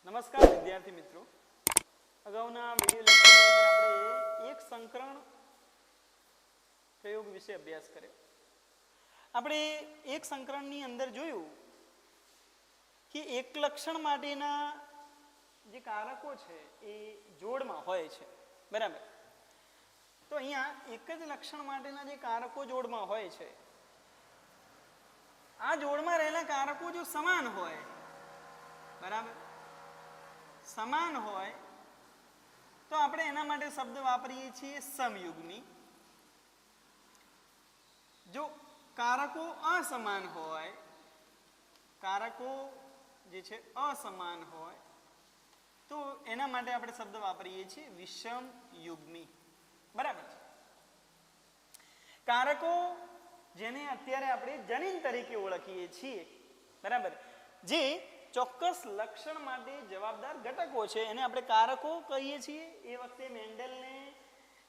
નમસ્કાર વિદ્યાર્થી મિત્રો, અગાઉના વિડિયો લેક્ચરની અંદર આપણે એક સંકરણ પ્રયોગ વિશે અભ્યાસ કર્યો. આપણે એક સંકરણની અંદર જોયું કે એક લક્ષણ માટેના જે કારકો છે એ જોડમાં હોય છે, બરાબર. તો અહીંયા એક જ લક્ષણ માટેના જે કારકો જોડમાં હોય છે, આ જોડમાં રહેલા કારકો જો સમાન હોય, બરાબર, સમાન હોય તો આપણે એના માટે શબ્દ વાપરીએ છીએ સમયુગ્મી. જો કારકો અસમાન હોય, કારકો જે છે અસમાન હોય તો એના માટે આપણે શબ્દ વાપરીએ છીએ વિષમ યુગ્મી, બરાબર છે. કારકો જેને અત્યારે આપણે જનીન તરીકે ઓળખીએ છીએ, બરાબર, જે ચોક્કસ લક્ષણ માટે જવાબદાર ઘટકો છે એને આપણે કારકો કહીએ છીએ. એ વખતે મેન્ડલને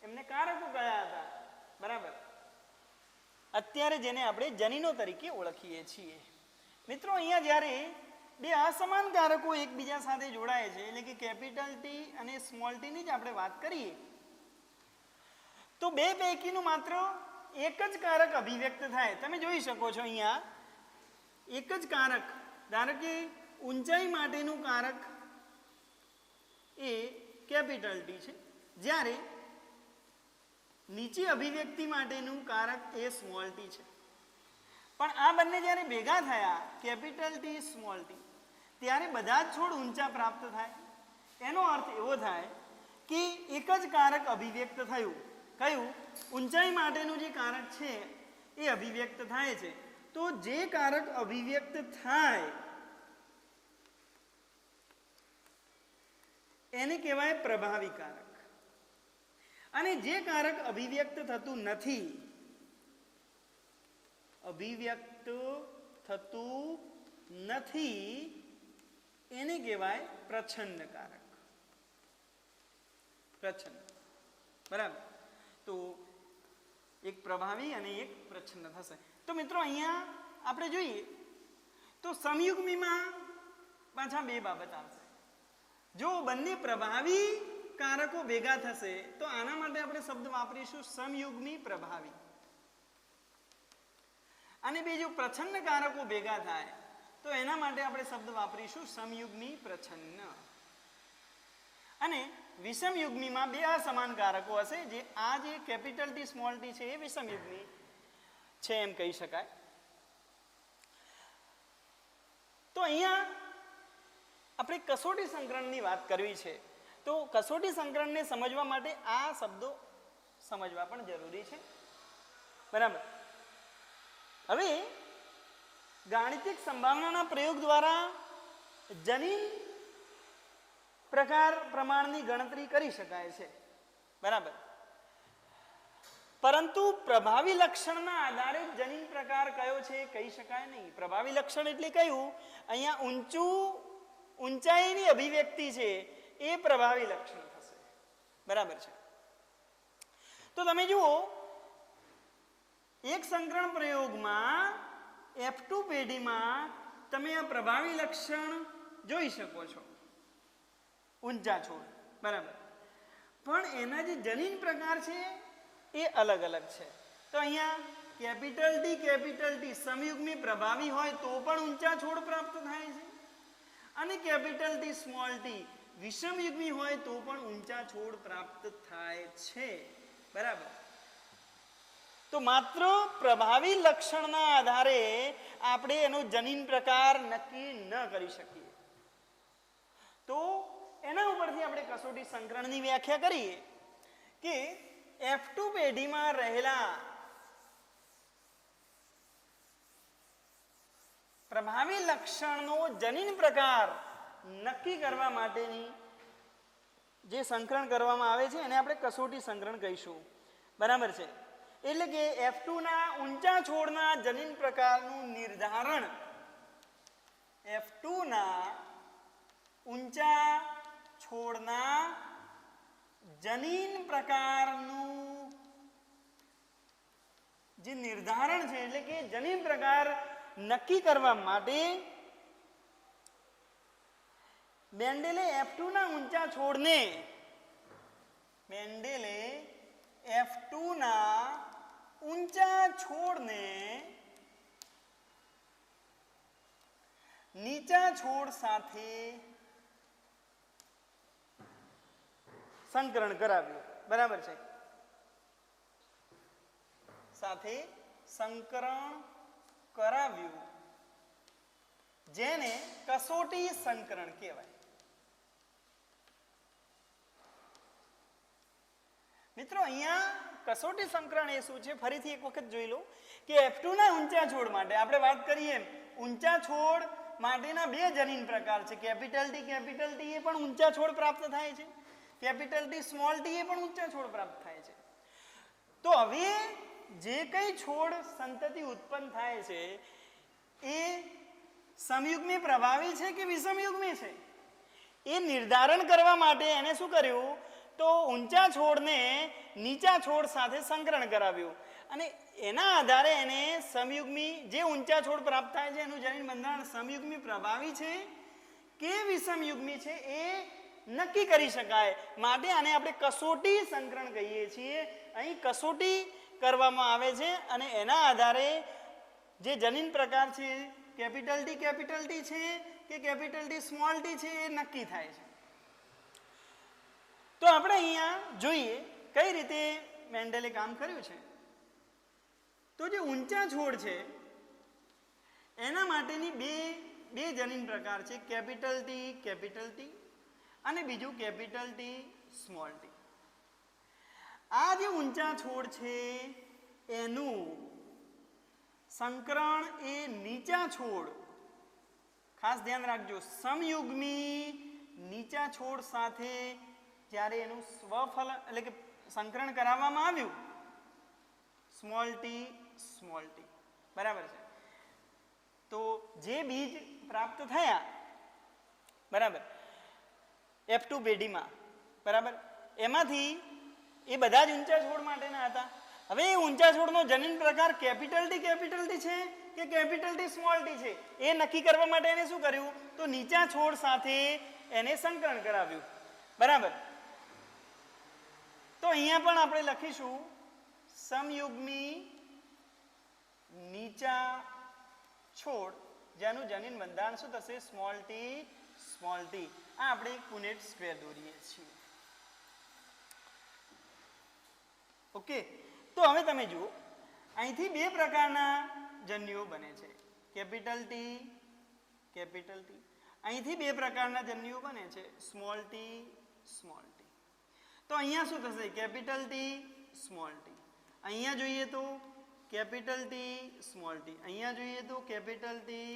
એમને કારકો કહ્યા હતા, બરાબર. અત્યારે જેને આપણે જનીનો તરીકે ઓળખીએ છીએ. મિત્રો, અહીંયા જ્યારે બે અસમાન કારકો એકબીજા સાથે જોડાય છે, એટલે કે કેપિટલ ટી અને સ્મોલ ટીની જ આપણે વાત કરીએ, તો બે પૈકીનું માત્ર એક જ કારક અભિવ્યક્ત થાય. તમે જોઈ શકો છો અહીંયા એક જ કારક, ધારો કે ઊંચાઈ માટેનું કારક એ કેપિટલ ટી છે, જ્યારે નીચે અભિવ્યક્તિ માટેનું કારક એ સ્મોલ ટી છે. પણ આ બંને જ્યારે ભેગા થયા, કેપિટલ ટી સ્મોલ ટી, ત્યારે બધા જ છોડ ઊંચા પ્રાપ્ત થાય. એનો અર્થ એવો થાય કે એક જ કારક અભિવ્યક્ત થયું. કયું? ઊંચાઈ માટેનું જે કારક છે એ અભિવ્યક્ત થાય છે. તો જે કારક અભિવ્યક્ત થાય એને કહેવાય પ્રભાવી કારક, અને જે કારક અભિવ્યક્ત થતું નથી, અભિવ્યક્ત થતું નથી, એને કહેવાય પ્રચ્છન્ન કારક. પ્રચ્છન્ન, બરાબર. તો એક પ્રભાવી અને એક પ્રચ્છન્ન થશે. તો મિત્રો, અહીંયા આપણે જોઈએ તો સમયુગ્મીમાં પાછા બે બાબત આવશે. જો બંને પ્રભાવી કારકો ભેગા થશે તો આના માટે આપણે શબ્દ વાપરીશું સમયુગ્મી પ્રભાવી. અને બે જો પ્રચ્છન્ન કારકો ભેગા થાય તો એના માટે આપણે શબ્દ વાપરીશું સમયુગ્મી પ્રચ્છન્ન. અને વિષમ યુગ્મીમાં બે અસમાન કારકો હશે, જે આ જે કેપિટલ ટી સ્મોલ ટી છે એ વિષમ યુગ્મી છે એમ કહી શકાય. તો અહીંયા આપણે કસોટી સંકરણની વાત કરવી છે. તો કસોટી સંકરણને સમજવા માટે આ શબ્દો સમજવા પણ જરૂરી છે, બરાબર. હવે ગાણિતિક સંભાવનાના પ્રયોગ દ્વારા જનીન પ્રકાર પ્રમાણની ગણતરી કરી શકાય છે, બરાબર. પરંતુ પ્રભાવી લક્ષણના આધારે જનીન પ્રકાર કયો છે કહી શકાય નહીં. પ્રભાવી લક્ષણ એટલે કયું? અહીંયા ઊંચાઈની અભિવ્યક્તિ છે એ પ્રભાવી લક્ષણ થશે, બરાબર છે. તો તમે જુઓ, એક સંકરણ પ્રયોગમાં F2 પેઢીમાં તમે આ પ્રભાવી લક્ષણ જોઈ શકો છો, ઊંચા છોડ, બરાબર. પણ એના જે જનીન પ્રકાર છે એ અલગ અલગ છે. તો અહીંયા કેપિટલ ટી સમયુગ્મી પ્રભાવી હોય તો પણ ઊંચા છોડ પ્રાપ્ત થાય છે, અને કેપિટલ ટી સ્મોલ ટી વિષમ યુગ્મી હોય તો પણ ઊંચા છોડ પ્રાપ્ત થાય છે, બરાબર. તો માત્ર પ્રભાવી લક્ષણના આધારે આપણે એનો જનીન પ્રકાર નક્કી ન કરી શકીએ. તો એના ઉપરથી આપણે કસોટી સંકરણની વ્યાખ્યા કરીએ કે F2 પેઢીમાં રહેલા પ્રભાવી લક્ષણનો જનીન પ્રકાર નક્કી કરવા માટેની જે સંકરણ કરવામાં આવે છે એને આપણે કસોટી સંકરણ કહીશું, બરાબર છે. એટલે કે F2 ના ઊંચા છોડના જનીન પ્રકારનું નિર્ધારણ, F2 ના ઊંચા છોડના જનીન પ્રકારનું જે નિર્ધારણ છે, એટલે કે જનીન પ્રકાર નક્કી કરવા માટે મેન્ડેલે F2 ના ઊંચા છોડને નીચા છોડ સાથે સંકરણ કરાવ્યું. બરાબર છે, સાથે સંકરણ કરાવ્યું, જેને કસોટી સંકરણ કહેવાય. મિત્રો અહીંયા કસોટી સંકરણ એ શું છે ફરીથી એક વખત જોઈ લો કે F2 ના ઊંચા છોડ માટે આપણે વાત કરીએ ઊંચા છોડ માટેના બે જનીન પ્રકાર છે, કેપિટલ ટી એ પણ ઊંચા છોડ પ્રાપ્ત થાય છે, કેપિટલ ટી સ્મોલ ટી એ પણ ઊંચા છોડ પ્રાપ્ત થાય છે. તો હવે જે કઈ છોડ સંતતિ ઉત્પન્ન થાય છે એ સમયુગ્મી પ્રભાવી છે કે વિષમયુગ્મી છે એ નિર્ધારણ કરવા માટે એને શું કર્યું તો ઊંચા છોડને નીચા છોડ સાથે સંકરણ કરાવ્યું અને એના આધારે એને સમયુગ્મી જે ઊંચા છોડ પ્રાપ્ત થાય છે એનું જનીન બંધારણ સમયુગ્મી પ્રભાવી છે કે વિષમયુગ્મી છે એ નક્કી કરી શકાય. માટે આને આપણે કસોટી સંકરણ કહીએ છીએ. અહીં કસોટી કરવામાં આવે છે અને એના આધારે જે જનીન પ્રકાર છે કેપિટલ ટી છે કે કેપિટલ ટી સ્મોલ ટી છે એ નક્કી થાય છે. તો આપણે અહીંયા જોઈએ કઈ રીતે મેન્ડેલે કામ કર્યું છે. તો જે ઊંચા છોડ છે એના માટેની બે જનીન પ્રકાર છે, કેપિટલ ટી અને બીજું કેપિટલ ટી સ્મોલ ટી. આ જે ઊંચા છોડ છે એનું સંકરણ એ નીચા છોડ, ખાસ ધ્યાન રાખજો, સમયુગ્મી નીચા છોડ સાથે જ્યારે એનું સ્વફલ એટલે કે સંકરણ કરાવવામાં આવ્યું સ્મોલ ટી, બરાબર છે, તો જે બીજ પ્રાપ્ત થયા બરાબર F2 પેઢીમાં બરાબર એમાંથી એ બધા જ ઊંચા છોડ માટેના હતા. હવે એ ઊંચા છોડનો જનીન પ્રકાર કેપિટલ ટી છે કે કેપિટલ ટી સ્મોલ ટી છે એ નક્કી કરવા માટે એને શું કર્યું તો નીચા છોડ સાથે એને સંકરણ કરાવ્યું. બરાબર, તો અહીંયા પણ આપણે લખીશું સમયુગ્મી નીચા છોડ જેનું જનીન બંધારણ શું થશે સ્મોલ ટી. આ આપણે એક પુનેટ સ્ક્વેર દોરીએ છીએ. ઓકે, તો હવે તમે જુઓ અહીંથી બે પ્રકારના જન્યુઓ બને છે, કેપિટલ ટી, અહીંથી બે પ્રકારના જન્યુઓ બને છે સ્મોલ ટી. તો અહીંયા શું થશે કેપિટલ ટી, સ્મોલ ટી. અહીંયા જોઈએ તો કેપિટલ ટી, સ્મોલ ટી. અહીંયા જોઈએ તો કેપિટલ ટી,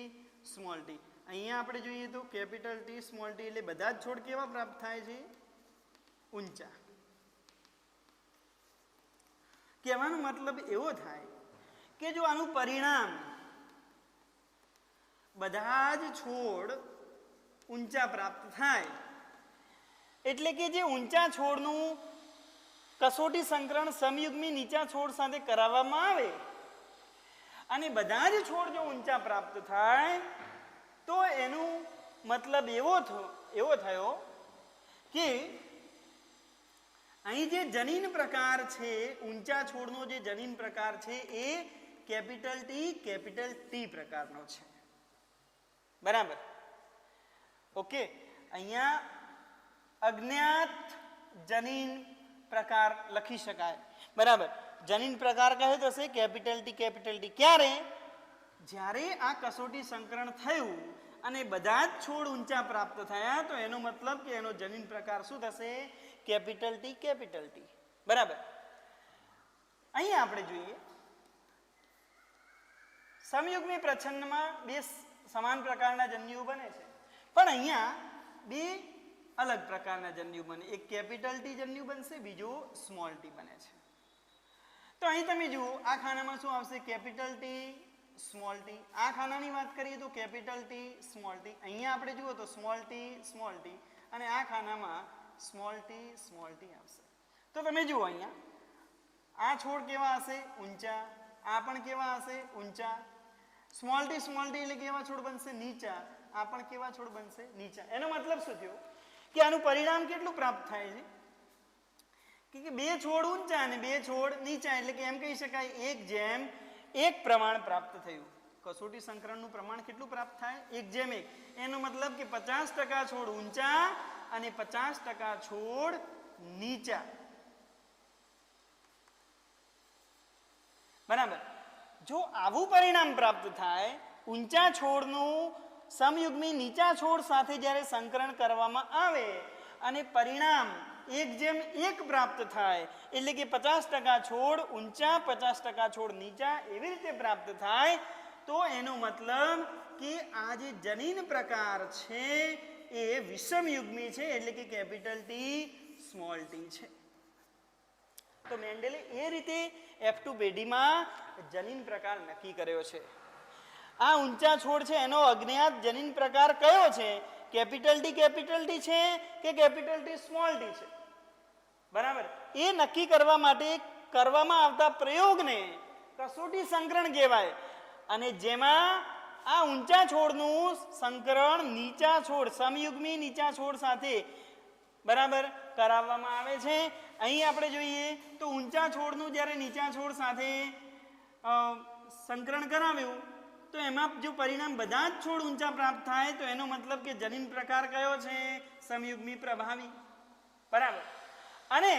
સ્મોલ ટી. અહીંયા આપણે જોઈએ તો કેપિટલ ટી, સ્મોલ ટી. એટલે બધા જ છોડ કેવા પ્રાપ્ત થાય છે ઊંચા. કહેવાનો મતલબ એવો થાય કે જો આનું પરિણામ બધા જ છોડ ઊંચા પ્રાપ્ત થાય એટલે કે જે ઊંચા છોડનું કસોટી સંકરણ સમયુગ્મી નીચા છોડ સાથે કરાવવામાં આવે અને બધા જ છોડ જો ઊંચા પ્રાપ્ત થાય તો એનું મતલબ એવો થયો કે અહીં જે જનીન પ્રકાર છે ઊંચા છોડનો જે જનીન પ્રકાર છે એ કેપિટલ ટી પ્રકારનો છે. બરાબર, ઓકે. અહીંયા અજ્ઞાત જનીન પ્રકાર લખી શકાય. બરાબર, જનીન પ્રકાર કહે તો હશે કેપિટલ ટી. ક્યારે? જ્યારે આ કસોટી સંકરણ થયું અને બધા જ છોડ ઊંચા પ્રાપ્ત થયા તો એનો મતલબ કે એનો જનીન પ્રકાર શું થશે કેપિટલ ટી. બરાબર, અહીં આપણે જોઈએ સમયુગ્મી પ્રચ્છન્નમાં બે સમાન પ્રકારના જન્યુઓ બને છે પણ અહીંયા બે અલગ પ્રકારના જન્યુ બને. એક કેપિટલ ટી જન્યુ બનશે, બીજો સ્મોલ ટી બને છે. તો અહીં તમે જુઓ આ ખાનામાં શું આવશે કેપિટલ ટી, સ્મોલ ટી. આ ખાનાની વાત કરીએ તો કેપિટલ ટી, સ્મોલ ટી. અહીંયા આપણે જુઓ તો સ્મોલ ટી અને આ ખાનામાં સ્મોલ ટી આવશે. તો તમે જુઓ અહીંયા આ છોડ કેવા હશે ઊંચા, આ પણ કેવા હશે ઊંચા. સ્મોલ ટી એટલે કેવા છોડ બનશે નીચા આ પણ કેવા છોડ બનશે? નીચા. એનો મતલબ શું થયો કે આનું પરિણામ કેટલું પ્રાપ્ત થાય છે કે બે છોડ ઊંચા અને બે છોડ નીચા, એટલે કે એમ કહી શકાય 1:1 પ્રમાણ પ્રાપ્ત થયું. કસોટી સંકરણનું પ્રમાણ કેટલું પ્રાપ્ત થાય? 1:1. એનો મતલબ કે 50% છોડ ઊંચા અને 50% છોડ નીચા. બરાબર. જો આવું પરિણામ પ્રાપ્ત થાય, ઊંચા છોડનું સમયુગ્મી નીચા છોડ સાથે જ્યારે સંકરણ કરવામાં આવે અને પરિણામ 1:1 પ્રાપ્ત થાય, એટલે કે 50% છોડ ઊંચા 50% છોડ નીચા એવી રીતે પ્રાપ્ત થાય, તો એનો મતલબ કે આ જે જનીન પ્રકાર છે એ વિષમયુગ્મી છે, એટલે કે કેપિટલ ટી સ્મોલ ટી છે. તો મેન્ડેલે એ રીતે F2 પેઢીમાં જનીન પ્રકાર નક્કી કર્યો છે. આ ઊંચા છોડ છે એનો અજ્ઞાત જનીન પ્રકાર કયો છે? કેપિટલ ટી છે કે કેપિટલ ટી સ્મોલ ટી છે? બરાબર. એ નક્કી કરવા માટે કરવામાં આવતા પ્રયોગને કસોટી સંકરણ કહેવાય. અને જેમાં આ ઊંચા છોડનું સંકરણ નીચા છોડ સમયુગ્મી નીચા છોડ સાથે બરાબર કરાવવામાં આવે છે. અહીં આપણે જોઈએ તો ઊંચા છોડનું જ્યારે નીચા છોડ સાથે સંકરણ કરાવ્યું તો એમાં જો પરિણામ બધા જ છોડ ઊંચા પ્રાપ્ત થાય તો એનો મતલબ કે જનીન પ્રકાર કયો છે? સમયુગ્મી પ્રભાવી. બરાબર. અને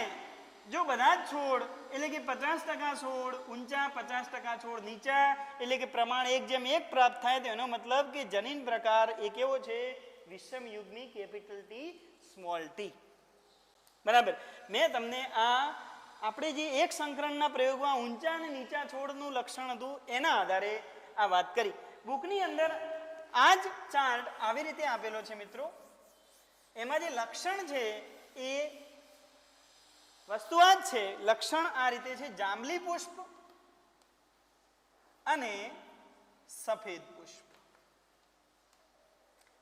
જો બધા જ છોડ એટલે કે 50% છોડ ઊંચા 50% છોડ નીચા એટલે કે પ્રમાણ 1:1 પ્રાપ્ત થાય તો એનો મતલબ કે જનીન પ્રકાર એ કેવો છે? વિષમયુગ્મી કેપિટલ ટી સ્મોલ ટી. બરાબર. મેં તમને આ આપણે જે એક સંકરણના પ્રયોગમાં ઊંચા અને નીચા છોડનું લક્ષણ હતું એના આધારે આ વાત કરી. બુકની અંદર આ જ ચાર્ટ આવી રીતે આપેલો છે મિત્રો. એમાં જે લક્ષણ છે એ વસ્તુ આ જ છે. લક્ષણ આ રીતે છે: જાંબલી પુષ્પ અને સફેદ પુષ્પ.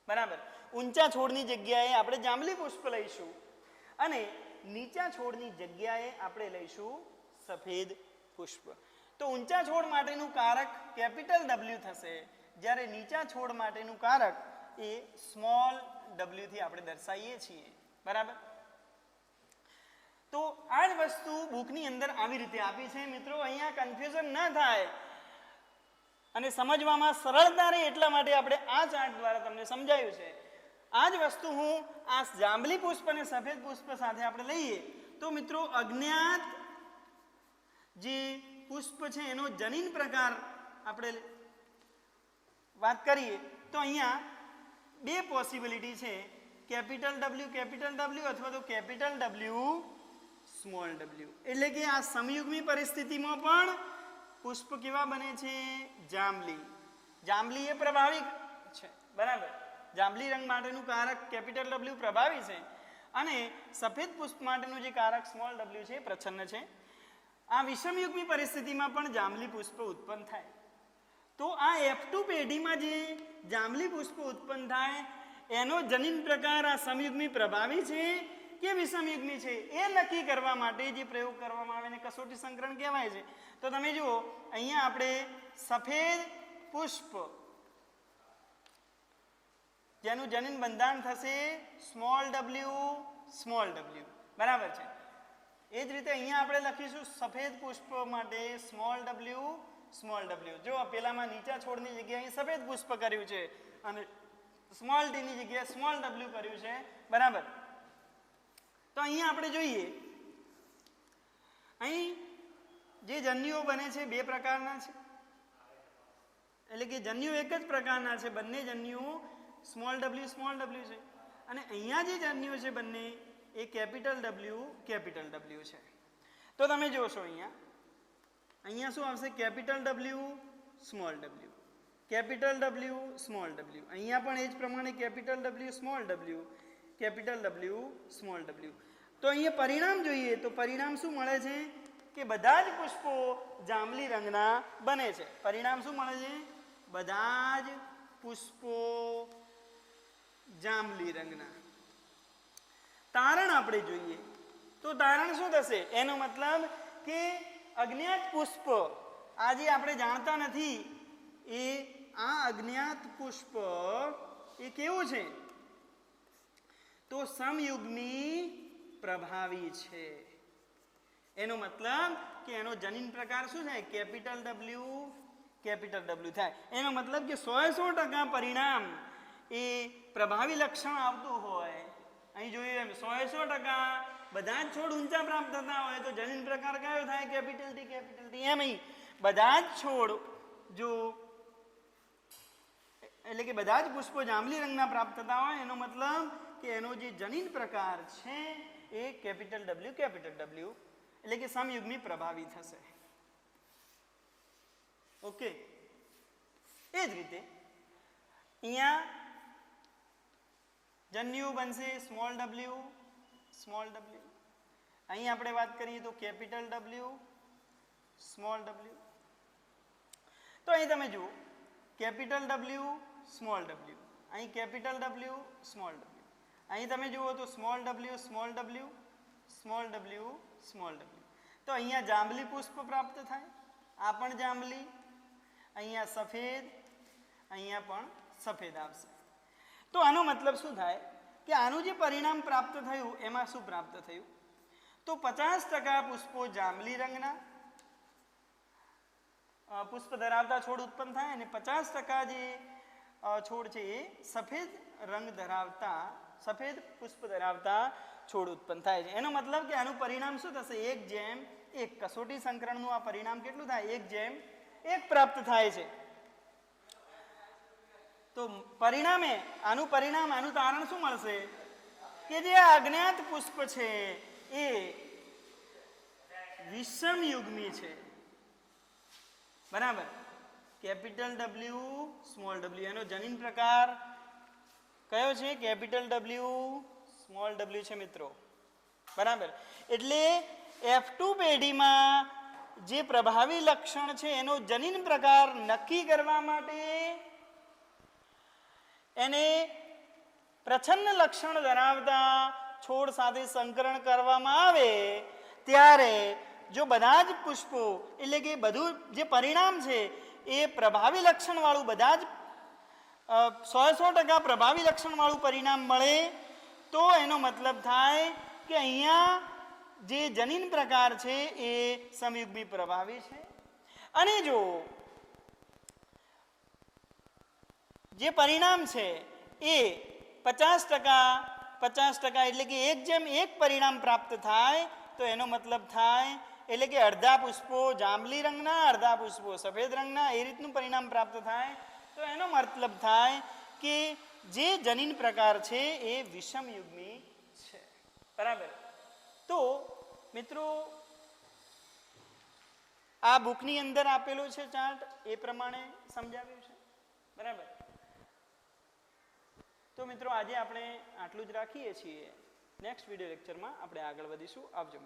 બરાબર. ઊંચા છોડની જગ્યાએ આપણે જાંબલી પુષ્પ લઈશું અને નીચા છોડની જગ્યાએ આપણે લઈશું સફેદ પુષ્પ. તો ઊંચા છોડ માટેનું કારક કેપિટલ W થશે, જ્યારે નીચા છોડ માટેનું કારક એ સ્મોલ w થી આપણે દર્શાવીએ છીએ. બરાબર. તો આ જ વસ્તુ બુકની અંદર આવી રીતે આપી છે મિત્રો. અહીંયા કન્ફ્યુઝન ન થાય અને સમજવામાં સરળતા રહે એટલા માટે આપણે આ ચાર્ટ દ્વારા તમને સમજાવ્યું છે. આ જ વસ્તુ હું આ જાંબલી પુષ્પ અને સફેદ પુષ્પ સાથે આપણે લઈએ તો મિત્રો અજ્ઞાત જે પુષ્પ છે એનો જનીન પ્રકાર આપણે વાત કરીએ તો અહીંયા બે પોસિબિલિટી છે: કેપિટલ W અથવા તો કેપિટલ W સ્મોલ w. એટલે કે આ સમયુગ્મી પરિસ્થિતિમાં પણ પુષ્પ કેવા બને છે? જાંબલી. જાંબલી એ પ્રભાવી છે. બરાબર. જાંબલી રંગ માટેનું કારક કેપિટલ W પ્રભાવી છે અને સફેદ પુષ્પ માટેનું જે કારક સ્મોલ w છે એ પ્રચ્છન્ન છે. આ વિષમયુગ્મી પરિસ્થિતિમાં પણ જાંબલી પુષ્પ ઉત્પન્ન થાય. તો આ F2 પેઢીમાં જે જાંબલી પુષ્પ ઉત્પન્ન થાય એનો જનીન પ્રકાર આ સમયુગ્મી પ્રભાવી છે કે વિષમયુગ્મી છે એ નક્કી કરવા માટે જે પ્રયોગ કરવામાં આવે એને કસોટી સંકરણ કહેવાય છે. તો તમે જુઓ અહીંયા આપણે સફેદ પુષ્પ જેનું જનીન બંધારણ થશે સ્મોલ w. બરાબર છે. એ જ રીતે અહીંયા આપણે લખીશું સફેદ પુષ્પ માટે સ્મોલ w. જો પેલામાં નીચા છોડની જગ્યાએ સફેદ પુષ્પ કર્યું છે અને સ્મોલ ટીની જગ્યાએ સ્મોલ w કર્યું છે. બરાબર. તો અહીંયા આપણે જોઈએ અહીં જે જન્યુઓ બને છે બે પ્રકારના છે, એટલે કે જન્યુ એક જ પ્રકારના છે. બંને જન્યુઓ સ્મોલ w છે અને અહીંયા જે જન્યુઓ છે બંને એ કેપિટલ W છે. તો તમે જોશો અહીંયા શું આવશે? Capital W small w, capital W small w. અહીંયા પણ એ જ પ્રમાણે capital W small w, capital W small w. તો અહીંયા પરિણામ જોઈએ તો પરિણામ શું મળે છે કે બધા જ પુષ્પો જાંબલી રંગના બને છે. પરિણામ શું મળે છે? બધા જ પુષ્પો જાંબલી રંગના. તારણ આપણે જોઈએ તો તારણ શું થશે? એનો મતલબ કે અજ્ઞાત પુષ્પ આ જે આપણે જાણતા નથી એ આ અજ્ઞાત પુષ્પ એ કેવું છે? તો સમયુગ્મી પ્રભાવી છે. એનો મતલબ કે એનો જનીન પ્રકાર શું થાય? કેપિટલ ડબલ્યુ થાય. એનો મતલબ કે 100% પરિણામ એ પ્રભાવી લક્ષણ આવતું હોય. અહીં જોયું એમ 100% બધા જ છોડ ઊંચા પ્રાપ્ત થતા હોય તો જનીન પ્રકાર કયો થાય? Capital T. એમ અહીં બધા જ છોડ જો એટલે કે બધા જ પુષ્પો જાંબલી રંગના પ્રાપ્ત થતા હોય એનો મતલબ કે એનો જે જનીન પ્રકાર છે એ કેપિટલ ડબલ્યુ એટલે કે સમયુગ્મી પ્રભાવી થશે. ઓકે, એ જ રીતે અહીંયા જન્યુ બનશે સ્મોલ ડબલ્યુ. અહીં આપણે વાત કરીએ તો કેપિટલ ડબલ્યુ, સ્મોલ ડબલ્યુ. તો અહીં તમે જુઓ કેપિટલ ડબલ્યુ, સ્મોલ ડબલ્યુ, અહીં કેપિટલ ડબલ્યુ, સ્મોલ ડબલ્યુ. અહીં તમે જુઓ તો small W, small W, small W, small W. તો અહીંયા જાંબલી પુષ્પ પ્રાપ્ત થાય. આ પણ જાંબલી, અહીંયા સફેદ, અહીંયા પણ સફેદ આવશે. તો આનો મતલબ શું થાય કે આનું જે પરિણામ પ્રાપ્ત થયું એમાં શું પ્રાપ્ત થયું? તો 50% પુષ્પો જાંબલી રંગના પુષ્પ ધરાવતા છોડ ઉત્પન્ન થાય અને 50% જે છોડ છે એ સફેદ રંગ ધરાવતા સફેદ પુષ્પ ધરાવતા છોડ ઉત્પન્ન થાય છે. એનો મતલબ કે આનું પરિણામ શું થશે? 1:1. કસોટી સંકરણનું આ પરિણામ કેટલું થાય? 1:1 પ્રાપ્ત થાય છે. તો પરિણામે આનું તારણ શું મળશે? કે જે અજ્ઞાત પુષ્પ છે એ વિષમયુગ્મી છે. બરાબર. કેપિટલ ડબલ્યુ, સ્મોલ ડબલ્યુ, એનો જનીન પ્રકાર કયો છે? કેપિટલ ડબલ્યુ, સ્મોલ ડબલ્યુ છે મિત્રો. બરાબર. એટલે F2 પેઢીમાં જે પ્રભાવી લક્ષણ છે એનો જનીન પ્રકાર નક્કી કરવા માટે એને પ્રચ્છન્ન લક્ષણ ધરાવતા છોડ સાથે સંકરણ કરવામાં આવે ત્યારે જો બધા જ પુષ્પો એટલે કે બધું જે પરિણામ છે એ પ્રભાવી લક્ષણ વાળું બધા જ 100% પ્રભાવી લક્ષણ વાળું પરિણામ મળે તો એનો મતલબ થાય કે અહીંયા જે જનીન પ્રકાર છે એ સમયુગ્મી પ્રભાવી છે. અને જો જે પરિણામ છે એ 50% એટલે કે 1:1 પરિણામ પ્રાપ્ત થાય તો એનો મતલબ થાય એટલે કે અડધા પુષ્પો જાંબલી રંગના, અડધા પુષ્પો સફેદ રંગના, એ રીતનું પરિણામ પ્રાપ્ત થાય તો એનો મતલબ થાય કે જે જનીન પ્રકાર છે એ વિષમયુગ્મી છે. બરાબર. તો મિત્રો આ બુકની અંદર આપેલો છે ચાર્ટ એ પ્રમાણે સમજાવ્યું છે. બરાબર. તો મિત્રો આજે આપણે આટલું જ રાખીએ છીએ. નેક્સ્ટ વિડીયો લેક્ચરમાં આપણે આગળ વધીશું. આવજો મિત્રો.